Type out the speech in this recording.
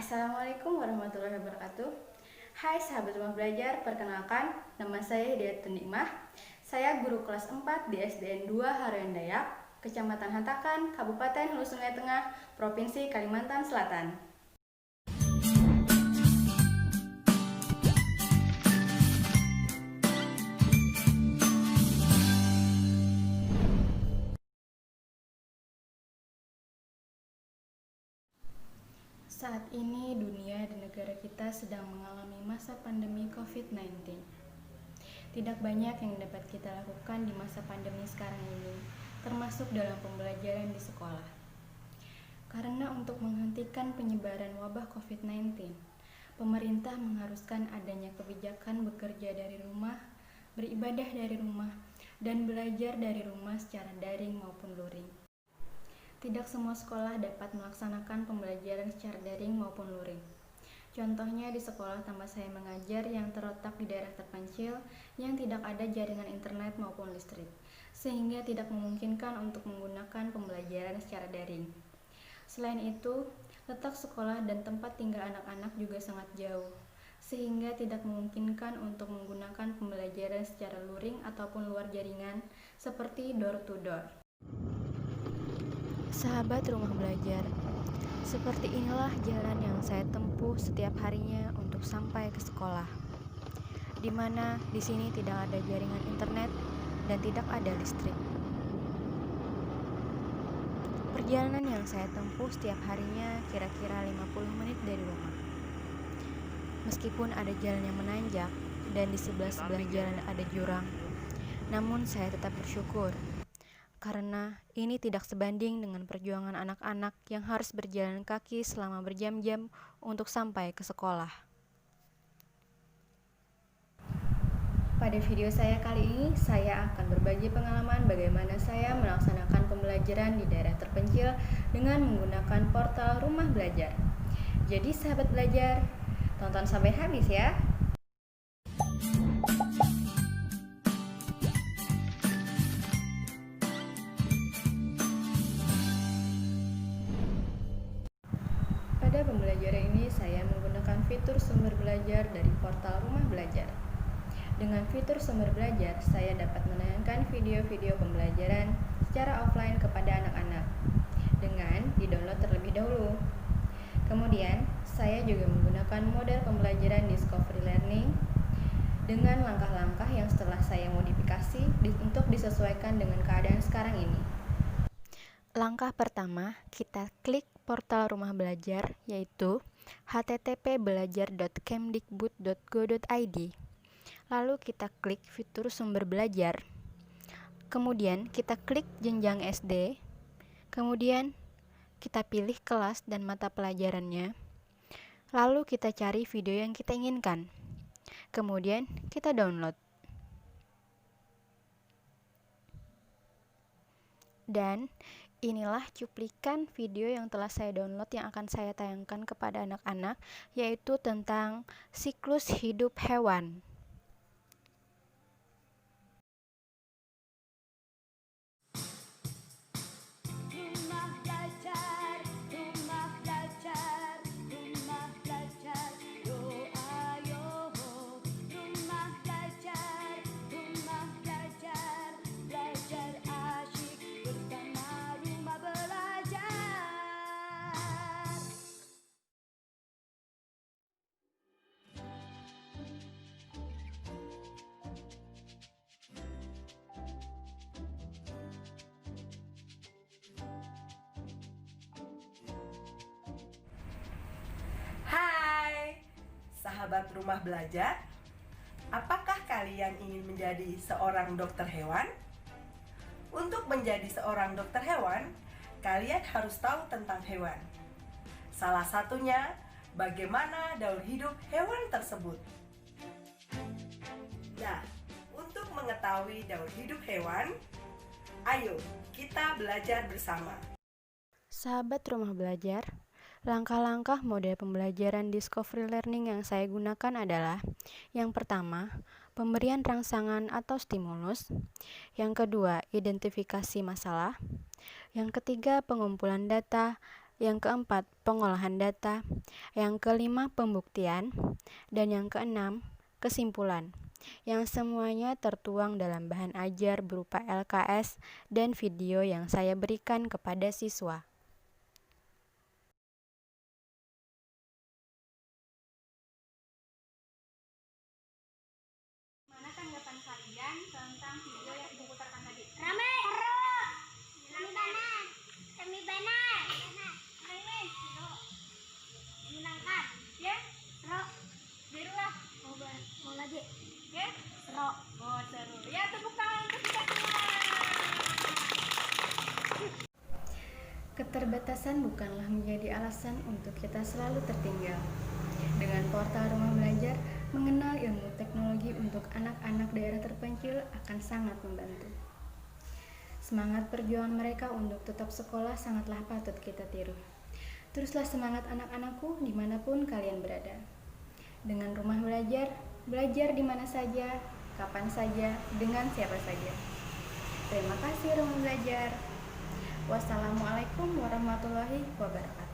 Assalamualaikum warahmatullahi wabarakatuh. Hai sahabat rumah belajar, perkenalkan nama saya Hidayatun Nikmah. Saya guru kelas 4 di SDN 2 Haruyan Dayak, Kecamatan Hatakan, Kabupaten Hulu Sungai Tengah, Provinsi Kalimantan Selatan. Saat ini dunia dan negara kita sedang mengalami masa pandemi COVID-19. Tidak banyak yang dapat kita lakukan di masa pandemi sekarang ini, termasuk dalam pembelajaran di sekolah. Karena untuk menghentikan penyebaran wabah COVID-19, pemerintah mengharuskan adanya kebijakan bekerja dari rumah, beribadah dari rumah, dan belajar dari rumah secara daring maupun luring. Tidak semua sekolah dapat melaksanakan pembelajaran secara daring maupun luring. Contohnya di sekolah tempat saya mengajar yang terletak di daerah terpencil yang tidak ada jaringan internet maupun listrik, sehingga tidak memungkinkan untuk menggunakan pembelajaran secara daring. Selain itu, letak sekolah dan tempat tinggal anak-anak juga sangat jauh, sehingga tidak memungkinkan untuk menggunakan pembelajaran secara luring ataupun luar jaringan seperti door to door. Sahabat rumah belajar, seperti inilah jalan yang saya tempuh setiap harinya untuk sampai ke sekolah, di mana di sini tidak ada jaringan internet dan tidak ada listrik. Perjalanan yang saya tempuh setiap harinya kira-kira 50 menit dari rumah. Meskipun ada jalan yang menanjak dan di sebelah-sebelah jalan ada jurang, namun saya tetap bersyukur karena ini tidak sebanding dengan perjuangan anak-anak yang harus berjalan kaki selama berjam-jam untuk sampai ke sekolah. Pada video saya kali ini, saya akan berbagi pengalaman bagaimana saya melaksanakan pembelajaran di daerah terpencil dengan menggunakan portal Rumah Belajar. Jadi sahabat belajar, tonton sampai habis ya. Pada pembelajaran ini, saya menggunakan fitur sumber belajar dari portal Rumah Belajar. Dengan fitur sumber belajar, saya dapat menayangkan video-video pembelajaran secara offline kepada anak-anak dengan di-download terlebih dahulu. Kemudian, saya juga menggunakan model pembelajaran Discovery Learning dengan langkah-langkah yang setelah saya modifikasi untuk disesuaikan dengan keadaan sekarang ini. Langkah pertama, kita klik portal Rumah Belajar, yaitu http://belajar.kemdikbud.go.id. Lalu kita klik fitur sumber belajar. Kemudian kita klik jenjang SD. Kemudian kita pilih kelas dan mata pelajarannya. Lalu kita cari video yang kita inginkan. Kemudian kita download. Dan inilah cuplikan video yang telah saya download yang akan saya tayangkan kepada anak-anak, yaitu tentang siklus hidup hewan. Sahabat rumah belajar, apakah kalian ingin menjadi seorang dokter hewan? Untuk menjadi seorang dokter hewan, kalian harus tahu tentang hewan. Salah satunya, bagaimana daur hidup hewan tersebut. Nah, untuk mengetahui daur hidup hewan, ayo kita belajar bersama. Sahabat rumah belajar, langkah-langkah model pembelajaran Discovery Learning yang saya gunakan adalah: yang pertama, pemberian rangsangan atau stimulus; yang kedua, identifikasi masalah; yang ketiga, pengumpulan data; Yang keempat, pengolahan data. Yang kelima, pembuktian. Dan yang keenam, kesimpulan. Yang semuanya tertuang dalam bahan ajar berupa LKS dan video yang saya berikan kepada siswa. Mana tanggapan kalian tentang video yang ibu putarkan tadi? Rame! Seru! Kami benar! Kami benar! Rame! Seru! Menyenangkan! Ya? Seru! Biru lah! Mau lagi? Ya? Seru! Oh seru! Ya tepuk tangan untuk kita semua! Keterbatasan bukanlah menjadi alasan untuk kita selalu tertinggal. Dengan portal Rumah Belajar, mengenal ilmu teknologi untuk anak-anak daerah terpencil akan sangat membantu. Semangat perjuangan mereka untuk tetap sekolah sangatlah patut kita tiru. Teruslah semangat anak-anakku dimanapun kalian berada. Dengan Rumah Belajar, belajar di mana saja, kapan saja, dengan siapa saja. Terima kasih Rumah Belajar. Wassalamualaikum warahmatullahi wabarakatuh.